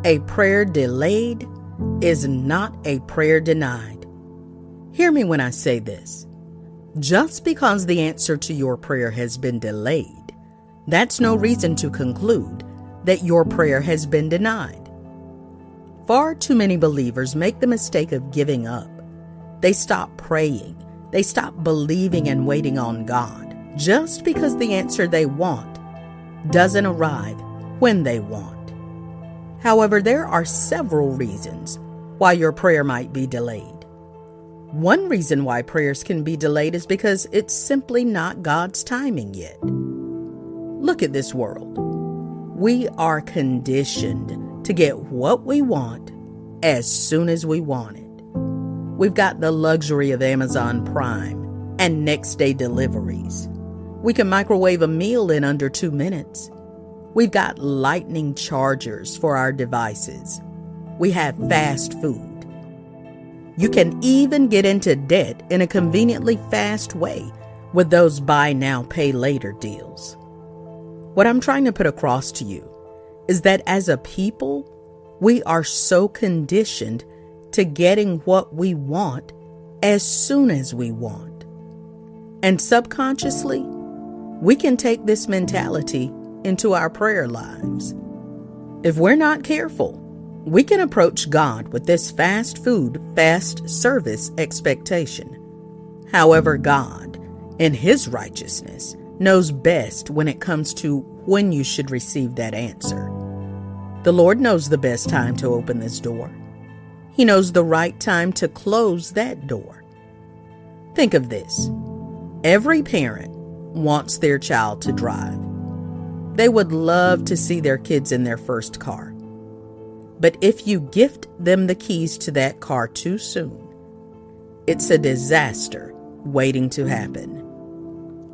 A prayer delayed is not a prayer denied. Hear me when I say this. Just because the answer to your prayer has been delayed, that's no reason to conclude that your prayer has been denied. Far too many believers make the mistake of giving up. They stop praying. They stop believing and waiting on God just because the answer they want doesn't arrive when they want. However, there are several reasons why your prayer might be delayed. One reason why prayers can be delayed is because it's simply not God's timing yet. Look at this world. We are conditioned to get what we want as soon as we want it. We've got the luxury of Amazon Prime and next-day deliveries. We can microwave a meal in under 2 minutes. We've got lightning chargers for our devices. We have fast food. You can even get into debt in a conveniently fast way with those buy now, pay later deals. What I'm trying to put across to you is that as a people, we are so conditioned to getting what we want as soon as we want. And subconsciously, we can take this mentality into our prayer lives. If we're not careful, we can approach God with this fast food, fast service expectation. However, God, in His righteousness, knows best when it comes to when you should receive that answer. The Lord knows the best time to open this door. He knows the right time to close that door. Think of this. Every parent wants their child to drive. They would love to see their kids in their first car. But if you gift them the keys to that car too soon, it's a disaster waiting to happen.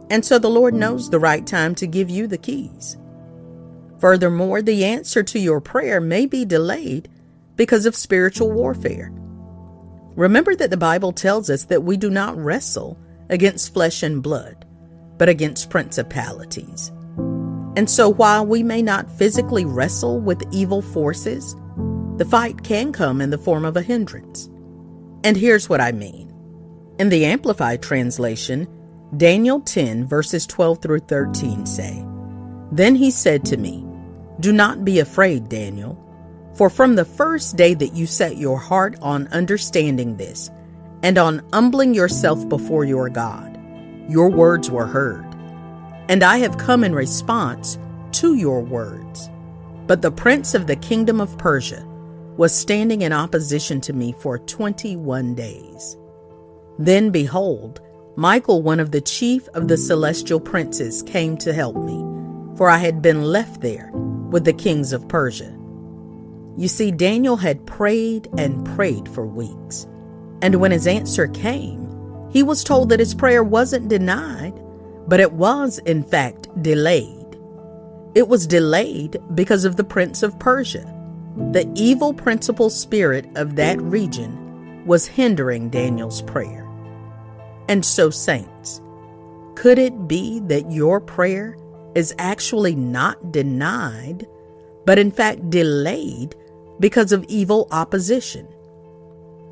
And so the Lord knows the right time to give you the keys. Furthermore, the answer to your prayer may be delayed because of spiritual warfare. Remember that the Bible tells us that we do not wrestle against flesh and blood, but against principalities. And so while we may not physically wrestle with evil forces, the fight can come in the form of a hindrance. And here's what I mean. In the Amplified Translation, Daniel 10 verses 12 through 13 say, "Then he said to me, 'Do not be afraid, Daniel, for from the first day that you set your heart on understanding this and on humbling yourself before your God, your words were heard. And I have come in response to your words. But the prince of the kingdom of Persia was standing in opposition to me for 21 days. Then behold, Michael, one of the chief of the celestial princes, came to help me, for I had been left there with the kings of Persia.'" You see, Daniel had prayed and prayed for weeks. And when his answer came, he was told that his prayer wasn't denied, but it was, in fact, delayed. It was delayed because of the prince of Persia. The evil principal spirit of that region was hindering Daniel's prayer. And so, saints, could it be that your prayer is actually not denied, but in fact delayed because of evil opposition?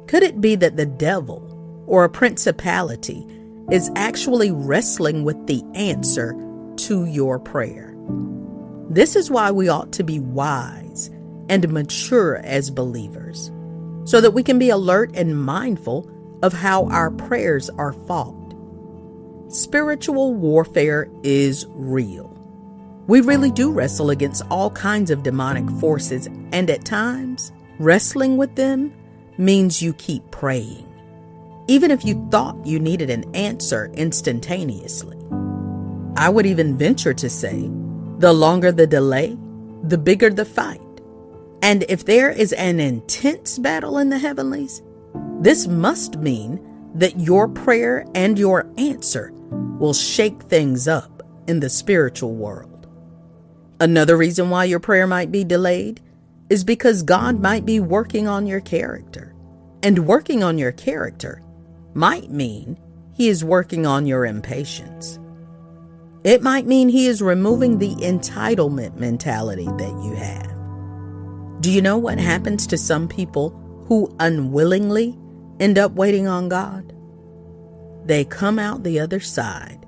Could it be that the devil or a principality is actually wrestling with the answer to your prayer? This is why we ought to be wise and mature as believers, so that we can be alert and mindful of how our prayers are fought. Spiritual warfare is real. We really do wrestle against all kinds of demonic forces, and at times, wrestling with them means you keep praying, even if you thought you needed an answer instantaneously. I would even venture to say, the longer the delay, the bigger the fight. And if there is an intense battle in the heavenlies, this must mean that your prayer and your answer will shake things up in the spiritual world. Another reason why your prayer might be delayed is because God might be working on your character. And working on your character might mean He is working on your impatience. It might mean He is removing the entitlement mentality that you have. Do you know what happens to some people who unwillingly end up waiting on God? They come out the other side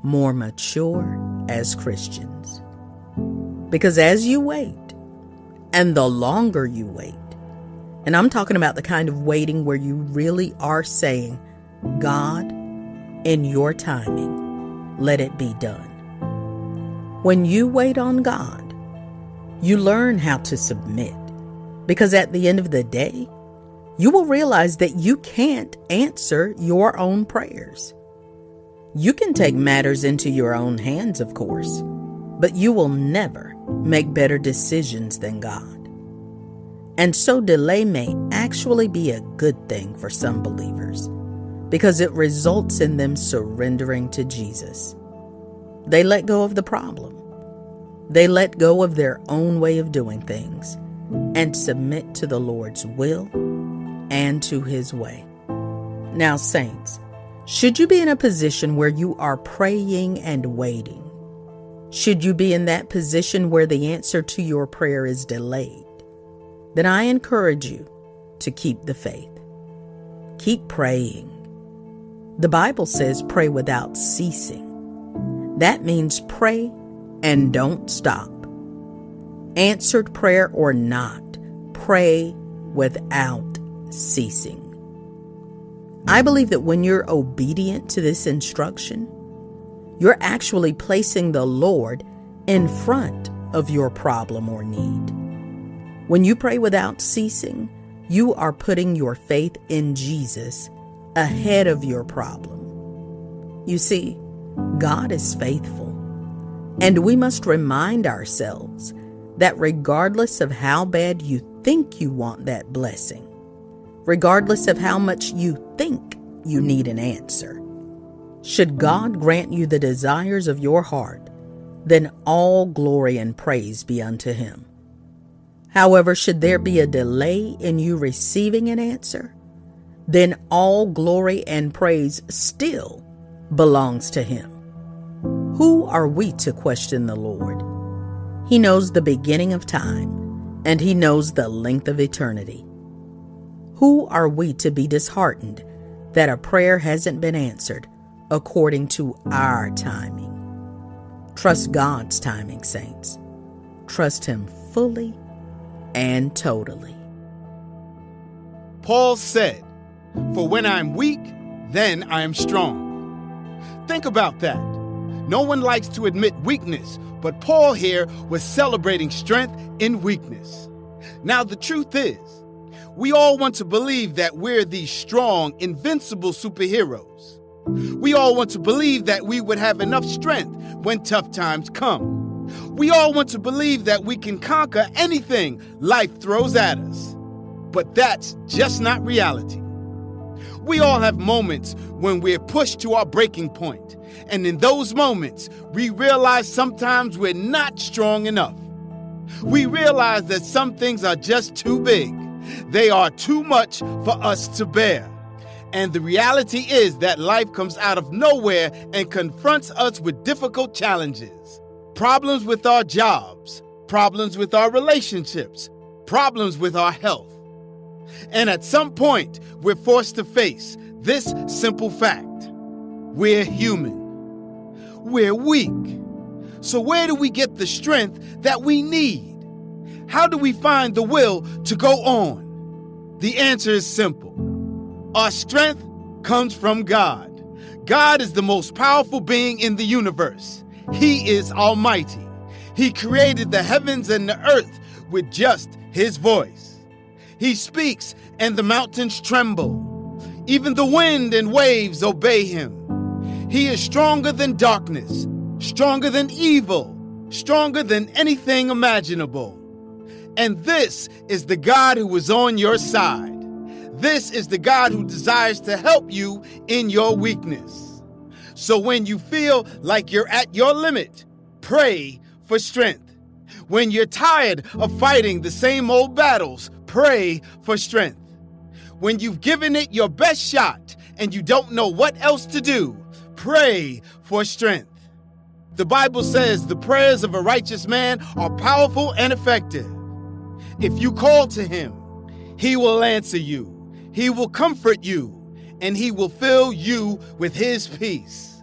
more mature as Christians. Because as you wait, and the longer you wait, and I'm talking about the kind of waiting where you really are saying, God, in your timing, let it be done. When you wait on God, you learn how to submit, because at the end of the day, you will realize that you can't answer your own prayers. You can take matters into your own hands, of course, but you will never make better decisions than God. And so delay may actually be a good thing for some believers, because it results in them surrendering to Jesus. They let go of the problem. They let go of their own way of doing things and submit to the Lord's will and to His way. Now, saints, should you be in a position where you are praying and waiting? Should you be in that position where the answer to your prayer is delayed? Then I encourage you to keep the faith. Keep praying. The Bible says pray without ceasing. That means pray and don't stop. Answered prayer or not, pray without ceasing. I believe that when you're obedient to this instruction, you're actually placing the Lord in front of your problem or need. When you pray without ceasing, you are putting your faith in Jesus ahead of your problem. You see, God is faithful, and we must remind ourselves that regardless of how bad you think you want that blessing, regardless of how much you think you need an answer, should God grant you the desires of your heart, then all glory and praise be unto Him. However, should there be a delay in you receiving an answer, then all glory and praise still belongs to Him. Who are we to question the Lord? He knows the beginning of time, and He knows the length of eternity. Who are we to be disheartened that a prayer hasn't been answered according to our timing? Trust God's timing, saints. Trust Him fully and totally. Paul said, "For when I'm weak, then I am strong." Think about that. No one likes to admit weakness, but Paul here was celebrating strength in weakness. Now, the truth is, we all want to believe that we're these strong, invincible superheroes. We all want to believe that we would have enough strength when tough times come. We all want to believe that we can conquer anything life throws at us. But that's just not reality. We all have moments when we're pushed to our breaking point, and in those moments, we realize sometimes we're not strong enough. We realize that some things are just too big. They are too much for us to bear. And the reality is that life comes out of nowhere and confronts us with difficult challenges. Problems with our jobs, problems with our relationships, problems with our health. And at some point, we're forced to face this simple fact. We're human. We're weak. So where do we get the strength that we need? How do we find the will to go on? The answer is simple. Our strength comes from God. God is the most powerful being in the universe. He is almighty. He created the heavens and the earth with just His voice. He speaks and the mountains tremble. Even the wind and waves obey Him. He is stronger than darkness, stronger than evil, stronger than anything imaginable. And this is the God who is on your side. This is the God who desires to help you in your weakness. So when you feel like you're at your limit, pray for strength. When you're tired of fighting the same old battles, pray for strength. When you've given it your best shot and you don't know what else to do, pray for strength. The Bible says the prayers of a righteous man are powerful and effective. If you call to him, he will answer you. He will comfort you, and he will fill you with his peace.